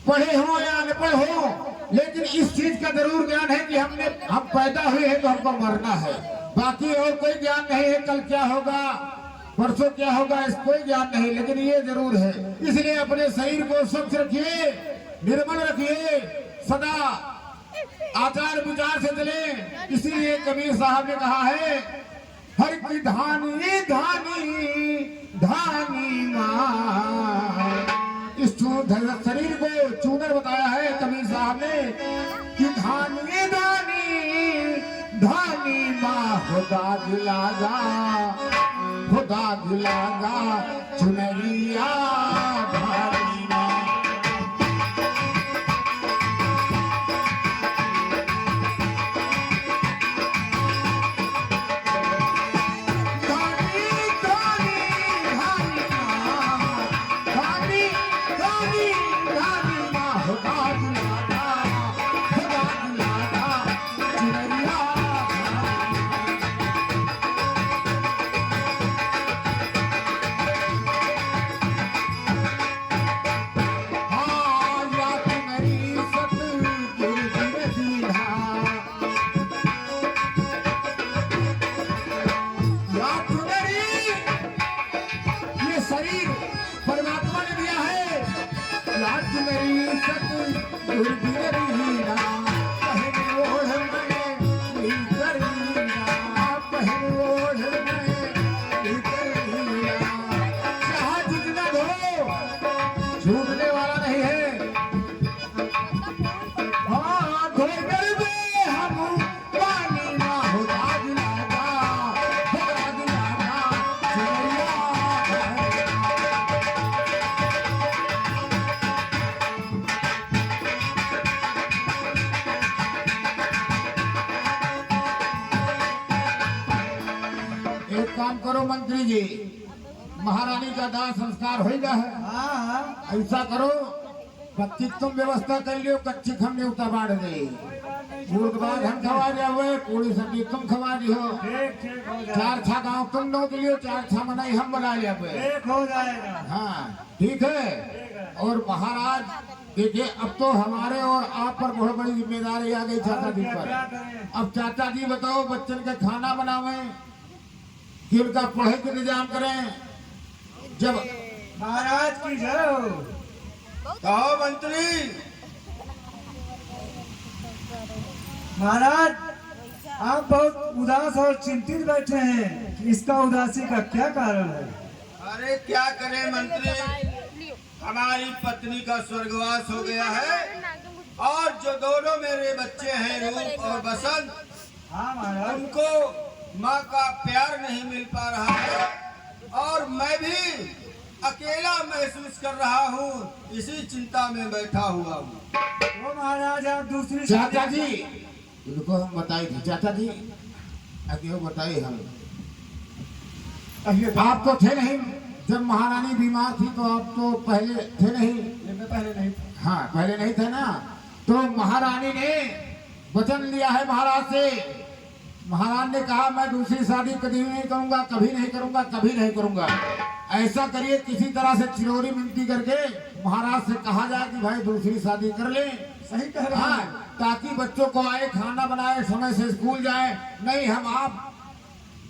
पढ़े हो या अनपढ़ हो, लेकिन इस चीज का जरूर ज्ञान है कि हम पैदा हुए हैं तो हमको मरना है। बाकी और कोई ज्ञान नहीं है, कल क्या होगा परसों क्या होगा इस कोई ज्ञान नहीं, लेकिन ये जरूर है। इसलिए अपने शरीर को स्वच्छ रखिए, निर्मल रखिए, सदा आचार विचार से चले। इसीलिए कबीर साहब ने कहा है, हर की धानी धानी धानी माँ। इस शरीर को चूनर बताया है कबीर साहब ने कि धानी धानी धानी माँ खुदा दिलागा, खुदा दिलागा चुनरिया धानी माँ। काम करो मंत्री जी, महारानी का दाह संस्कार होगा है। ऐसा करो, कच्ची तुम व्यवस्था कर लियो, कच्ची हम न्यूता बांट दे, मुर्गबाग हम खवा जाओ, पूरी सब्जी तुम खवा दियो, चार छा गाँव तुम नौ दिलियो, चार छा मनाई हम बना लिया हो जाएगा। हाँ ठीक है। और महाराज देखिए, अब तो हमारे और आप पर बहुत बड़ी जिम्मेदारी आ गई चाचा जी पर। अब चाचा जी बताओ, बच्चन के खाना बनावे कि उनका पढ़ाई का इंतजाम करें। जब महाराज की जय हो। कहो मंत्री। महाराज आप बहुत उदास और चिंतित बैठे हैं, इसका उदासी का क्या कारण है? अरे क्या करें मंत्री, हमारी पत्नी का स्वर्गवास हो गया है और जो दोनों मेरे बच्चे हैं रूप और बसंत, हाँ महाराज, उनको माँ का प्यार नहीं मिल पा रहा है और मैं भी अकेला महसूस कर रहा हूँ, इसी चिंता में बैठा हुआ हूँ। तो महाराज आप दूसरी चाचा जी उनको हम बताए थे, चाचा जी आगे बताए हम, आप तो थे नहीं जब महारानी बीमार थी, तो आप तो पहले थे नहीं। पहले नहीं। हाँ पहले नहीं थे ना। तो महारानी ने वचन लिया है महाराज से। महाराज ने कहा, मैं दूसरी शादी कभी नहीं करूंगा, कभी नहीं करूंगा, कभी नहीं करूंगा। ऐसा करिए, किसी तरह से चिरौरी मिनती करके महाराज से कहा जाए कि भाई दूसरी शादी कर ले। सही कह रहे हैं। ताकि बच्चों को आए, खाना बनाए, समय से स्कूल जाए। नहीं, हम आप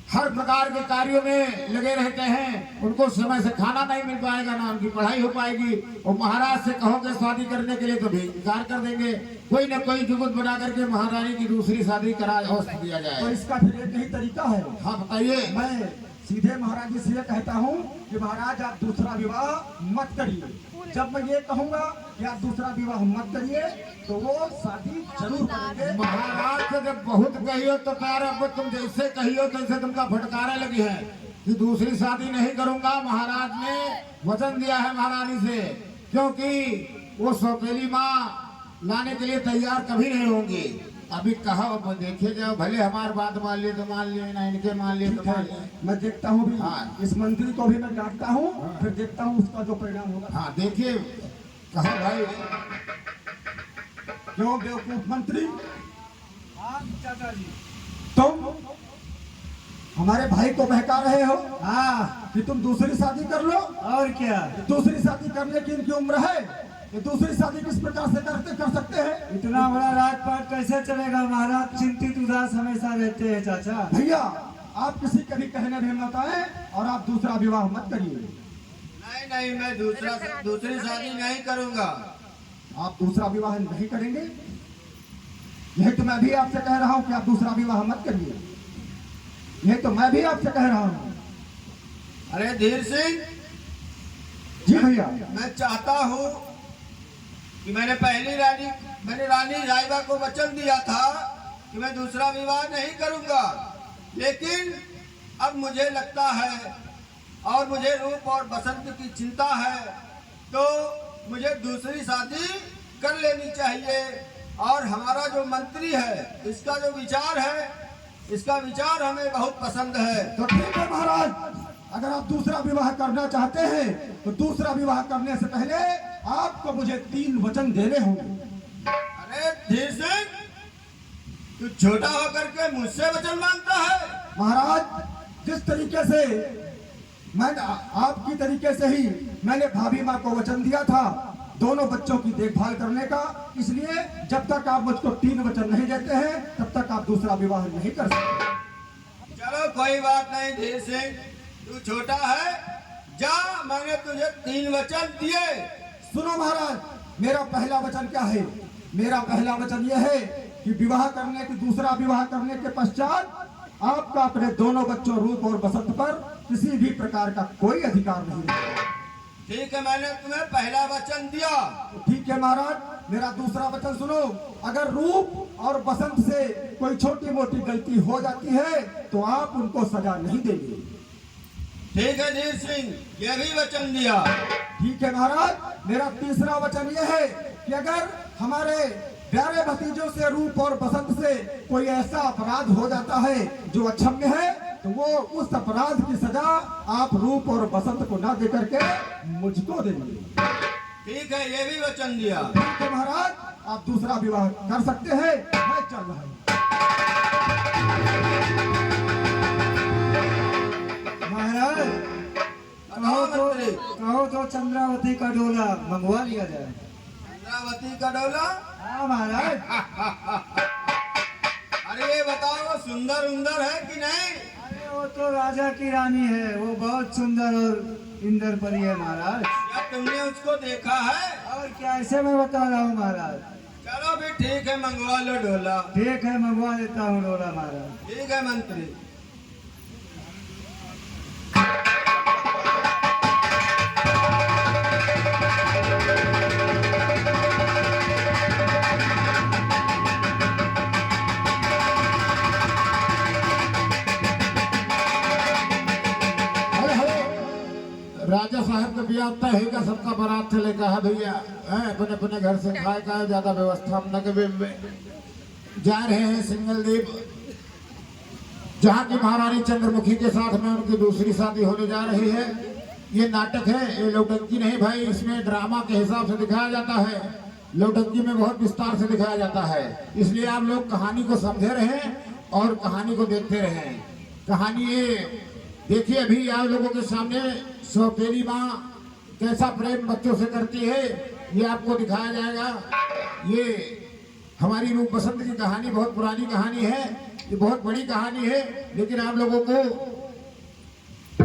हर प्रकार के कार्यों में लगे रहते हैं, उनको समय से खाना नहीं मिल पाएगा, ना उनकी पढ़ाई हो पाएगी। और महाराज से कहोगे शादी करने के लिए तो भी इनकार कर देंगे। कोई न कोई जुगत बना करके महारानी की दूसरी शादी करा दिया जाए। तो इसका फिर एक ही तरीका है। हाँ बताइए। मैं सीधे महाराज जी से कहता हूँ कि महाराज आप दूसरा विवाह मत करिए। जब मैं ये कहूँगा कि आप दूसरा विवाह मत करिए, तो वो शादी जरूर करेंगे। महाराज से जब बहुत कहियो तो प्यार, अब तुम जैसे कहियो तैसे तुमका फटकारे लगी है कि दूसरी शादी नहीं करूंगा। महाराज ने वचन दिया है महारानी से, क्योंकि वो सौतेली माँ लाने के लिए तैयार कभी नहीं होंगी। अभी कहो, देखे जाओ, भले हमारी बात मान लिए तो मान लिए, ना इनके मान लिए तो मान लिए। मैं देखता हूँ भी। हाँ। इस मंत्री को भी मैं डांटता हूँ, फिर देखता हूँ उसका जो परिणाम होगा। हाँ देखिए, कहा भाई क्यों बेवकूफ मंत्री? हाँ चाचा जी, तुम हमारे भाई को बहका रहे हो। हाँ, कि तुम दूसरी शादी कर लो। और क्या? दूसरी शादी करने की इनकी उम्र है। कि दूसरी शादी किस प्रकार से कर सकते हैं। इतना बड़ा राजपाट कैसे चलेगा महाराज? चिंतित उदास हमेशा रहते हैं चाचा। भैया आप किसी के भी कहने में मत आए और आप दूसरा विवाह मत करिए। नहीं नहीं, मैं दूसरी शादी नहीं करूंगा। आप दूसरा विवाह नहीं करेंगे, यही तो मैं भी आपसे कह रहा हूं कि आप दूसरा विवाह मत करिए। यही तो मैं भी आपसे कह रहा हूं। अरे धीर सिंह, जी भैया, मैं चाहता हूँ कि मैंने रानी रायबा को वचन दिया था कि मैं दूसरा विवाह नहीं करूंगा, लेकिन अब मुझे लगता है और मुझे रूप और बसंत की चिंता है, तो मुझे दूसरी शादी कर लेनी चाहिए। और हमारा जो मंत्री है, इसका जो विचार है, इसका विचार हमें बहुत पसंद है। तो ठीक है महाराज, अगर आप दूसरा विवाह करना चाहते हैं तो दूसरा विवाह करने से पहले आपको मुझे 3 वचन देने होंगे। अरे धीर सिंह, तू छोटा होकर के मुझसे वचन मांगता है? महाराज जिस तरीके से मैंने आपकी तरीके से ही मैंने भाभी माँ को वचन दिया था दोनों बच्चों की देखभाल करने का, इसलिए जब तक आप मुझको 3 वचन नहीं देते हैं तब तक आप दूसरा विवाह नहीं कर सकते। चलो कोई बात नहीं धीर सिंह, तू छोटा है, जा, मैंने तुझे 3 वचन दिए। सुनो महाराज, मेरा पहला वचन क्या है? मेरा पहला वचन यह है कि दूसरा विवाह करने के पश्चात आपका अपने दोनों बच्चों रूप और बसंत पर किसी भी प्रकार का कोई अधिकार नहीं है। ठीक है, मैंने तुम्हें पहला वचन दिया। तो ठीक है महाराज, मेरा दूसरा वचन सुनो। अगर रूप और बसंत से कोई छोटी मोटी गलती हो जाती है तो आप उनको सजा नहीं देंगे। ठीक है धीर सिंह, ये भी वचन दिया। ठीक है महाराज, मेरा तीसरा वचन यह है कि अगर हमारे प्यारे भतीजों से रूप और बसंत से कोई ऐसा अपराध हो जाता है जो अक्षम्य है तो वो उस अपराध की सजा आप रूप और बसंत को ना दे करके मुझको देंगे। ठीक है, ये भी वचन दिया। ठीक है महाराज, आप दूसरा विवाह कर सकते हैं, मैं चल रहा हूँ। महाराज कहो तो चंद्रावती का डोला मंगवा लिया जाए। चंद्रावती का डोला? हाँ महाराज। अरे ये बताओ, वो सुंदर उंदर है कि नहीं? अरे वो तो राजा की रानी है, वो बहुत सुंदर और इंदर परी है महाराज। क्या तुमने उसको देखा है? और क्या, ऐसे मैं बता रहा हूँ महाराज। चलो भी ठीक है, मंगवा लो डोला। ठीक है, मंगवा देता हूँ डोला महाराज। ठीक है मंत्री। राजा साहब का ब्याह तय होगा, सबका बारात चलेगा। है भैया, अपने अपने घर से खाए का ज्यादा व्यवस्था हम नगवे में जा रहे हैं सिंगलदीप, जहाँ की महारानी चंद्रमुखी के साथ में उनकी दूसरी शादी होने जा रही है। ये नाटक है, ये लौटंकी नहीं भाई, इसमें ड्रामा के हिसाब से दिखाया जाता है, लौटंकी में बहुत विस्तार से दिखाया जाता है। इसलिए आप लोग कहानी को समझे रहें और कहानी को देखते रहें। कहानी ये देखिए, अभी आप लोगों के सामने सौतेली माँ कैसा प्रेम बच्चों से करती है, ये आपको दिखाया जाएगा। ये हमारी रूप बसंत की कहानी बहुत पुरानी कहानी है, ये बहुत बड़ी कहानी है, लेकिन आप लोगों को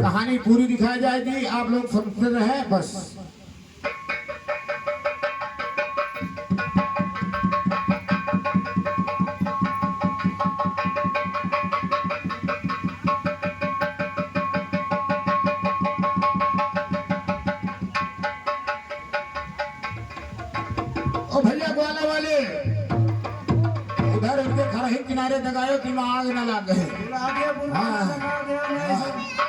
कहानी पूरी दिखाई जाएगी, आप लोग समझते रहे बस। ओ भैया ग्वाला वाले, उधर उनके घर ही किनारे दगायो कि आग न लाग गए।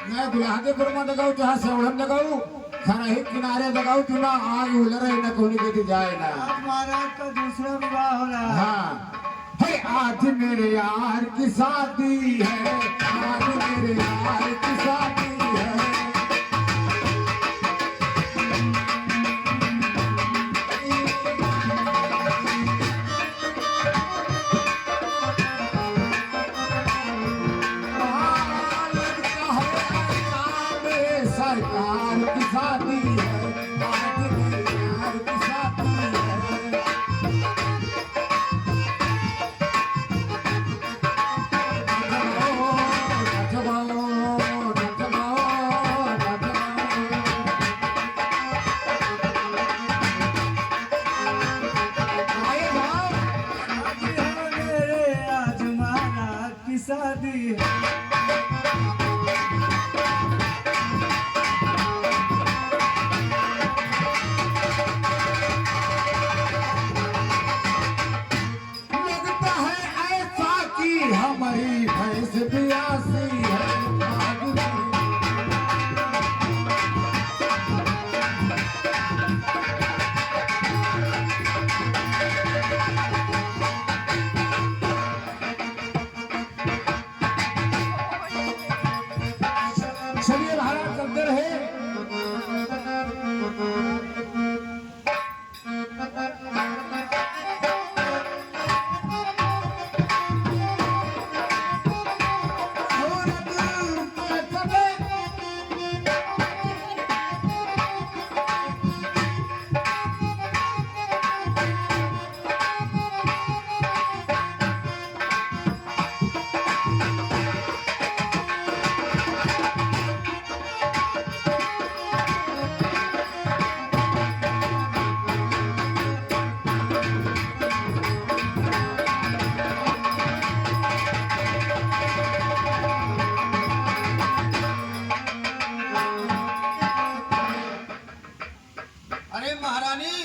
मैं गुलाहदेपुर में दगाऊ, चाहे सेवड़न दगाऊ, घर ही किनारे दगाऊ कि आग उलरे न कोनी के जाए ना। महाराज का दूसरा विवाह हो रहा है। हाँ, हे आज मेरे यार की शादी है, आज मेरे यार की शादी है। सरकार की शादी है, आज मेरे यार की शादी अरे महारानी,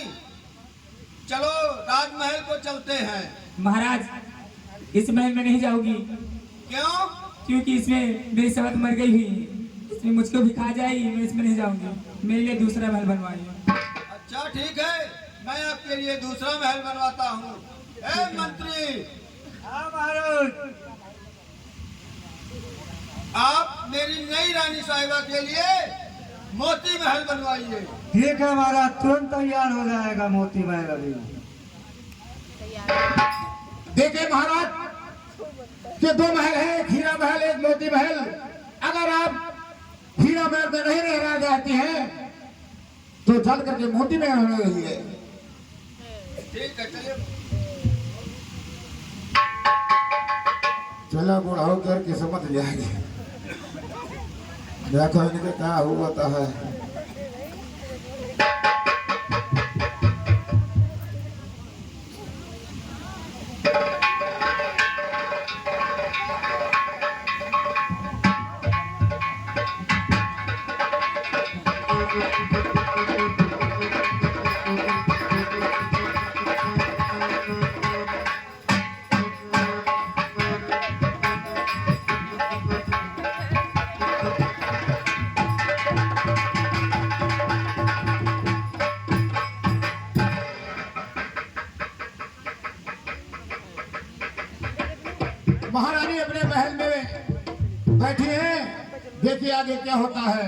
चलो राजमहल को चलते हैं। महाराज इस महल में नहीं जाओगी, क्यों? क्योंकि इसमें मेरी सवत मर गई हुई है, इसमें मुझको भी खा जाएगी, मैं इसमें नहीं जाऊंगी। मेरे लिए दूसरा महल बनवाइए। अच्छा ठीक है, मैं आपके लिए दूसरा महल बनवाता हूँ। ए मंत्री, हाँ महाराज। आप मेरी नई रानी साहिबा के लिए मोती महल बनवाइए। ठीक है महाराज, तुरंत तैयार हो जाएगा मोती महल अभी। देखिए महाराज के दो महल है, एक हीरा महल एक मोती महल। अगर आप हीरा महल में नहीं रहना चाहती हैं तो चल करके मोती महल में रहिए। ठीक है, चलिए। चलो बूढ़ा होकर किस्मत जाएगी, देखो इनके क्या हुआ तो है। महारानी अपने महल में बैठी हैं, देखिए आगे क्या होता है।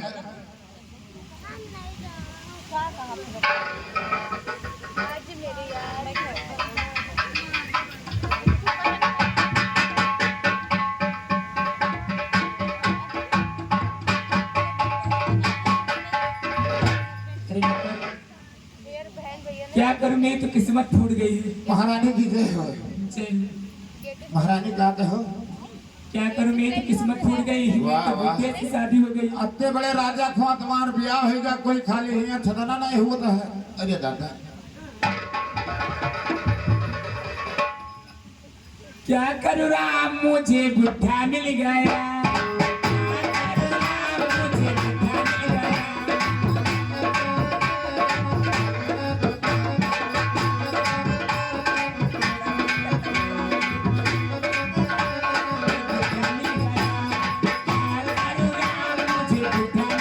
आज मेरे यार अरे मतलब मेरे बहन भैया ने क्या करूं, मेरी तो किस्मत फूट गई है। महारानी की जय हो। चल, महारानी क्या कहो, क्या करूं, मेरी तो किस्मत फूट गई है। वाह, मेरी तो वाह। बुढ़िया की शादी हो गई। अत्ते बड़े राजा खुआ तुम्हार ब्याह होगा, कोई खाली ही छदना नहीं होता है। अरे दादा क्या करूं राम, मुझे बुढ़ा मिल गया। क्या करूं राम, मुझे बुढ़ा मिल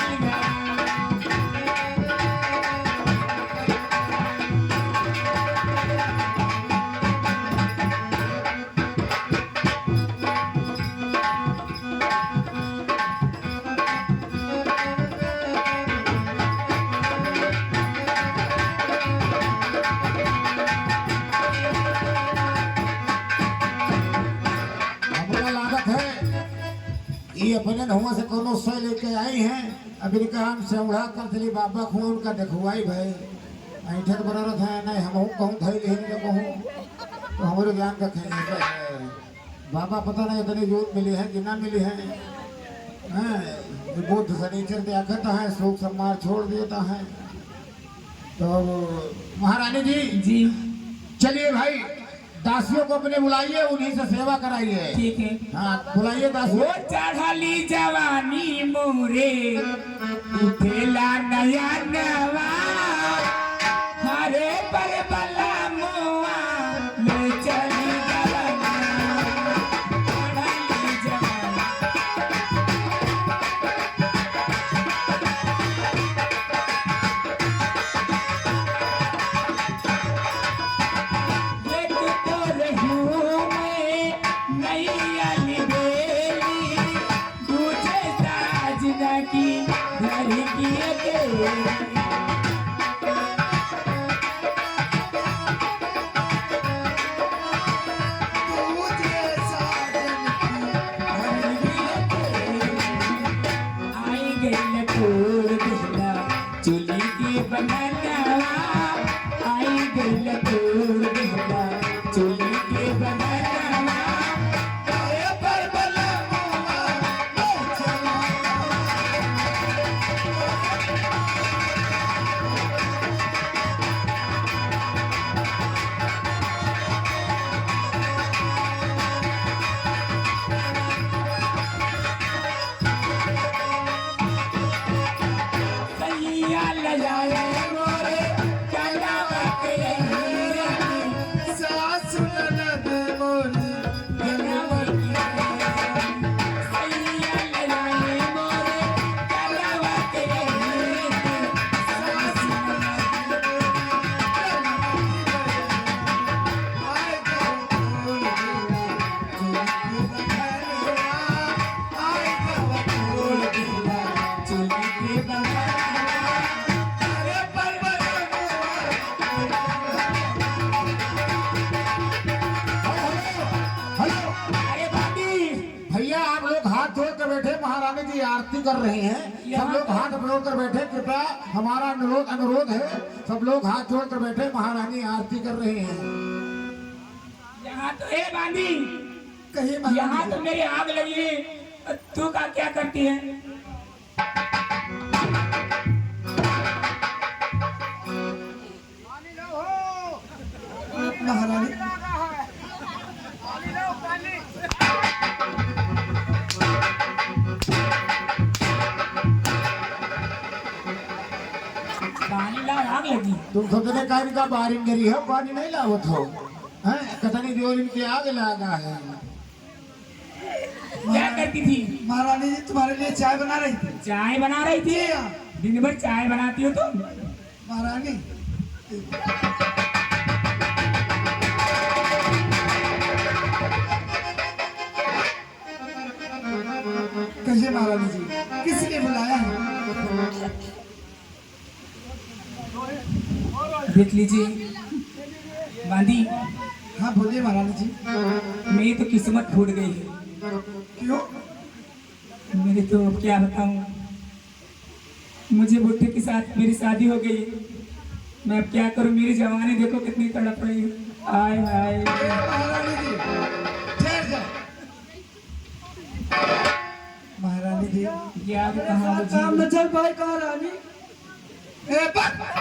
गया। हमरा लागत है ये अपने नहुआ से कोनो सह लेके आई हैं। अमेरिका हम से उड़ा कर चली बाबा खून उनका देखवाई भाई ऐठक बरत है नहीं हम कहूँ धैल ही नहीं कहूँ तो हमारे ज्ञान का खेल है। बाबा पता नहीं इतनी जोत मिली है कि ना मिली है। हैं, ये बुद्ध शनिचर दिया करता है, सुख सम्मान छोड़ देता है। तो महारानी जी जी चलिए भाई, दासियों को अपने बुलाइए, उन्हीं से सेवा कराइए। ठीक है। हाँ बुलाइए वो दासियों। चढ़ली जवानी मोरे उठेला नया नवा, हरे पर बला मोआ ले चली जवानी, चढ़ली जवानी। एक तो रहूं मैं नैया निवेली, दूजे साजना की घर की अकेली। आई गई लटोर दुहला चुली के बनाना, आई गई लटोर दुहला चुली के बनाना। अरे पर बला मुआ ले चला। सैया लजाए मोरे महारानी की आरती कर रहे हैं। सब लोग हाथ जोड़ कर बैठे, कृपया हमारा अनुरोध है, सब लोग हाथ जोड़ कर बैठे, महारानी आरती कर रहे हैं। यहाँ तो है बांधी, कहीं महारानी यहाँ जी। तो मेरी आग लगी है, तू का क्या करती है? महारानी पानी ला, आग लगी। तुम सोचने का इनका बारिंग गरी है, पानी नहीं लावत हो हैं? कतनी जोर इनकी आग लगा है। क्या करती थी? महारानी जी तुम्हारे लिए चाय बना रही थी। चाय बना रही थी? दिन भर चाय बनाती हो तुम? महारानी कहिए महारानी जी, किसी ने बुलाया है? देख लीजिए बांधी, हाँ बोलिए महारानी जी। मेरी तो किस्मत फूट गई है। क्यों? मेरे तो अब क्या बताऊं, मुझे बुढ़े के साथ मेरी शादी हो गई। मैं अब क्या करूं, मेरी जवानी देखो कितनी तड़प रही है। आय हाय। महारानी जी ठहर जाओ। महारानी जी क्या बताऊं काम न चल पाए कहा रानी। ए, बस!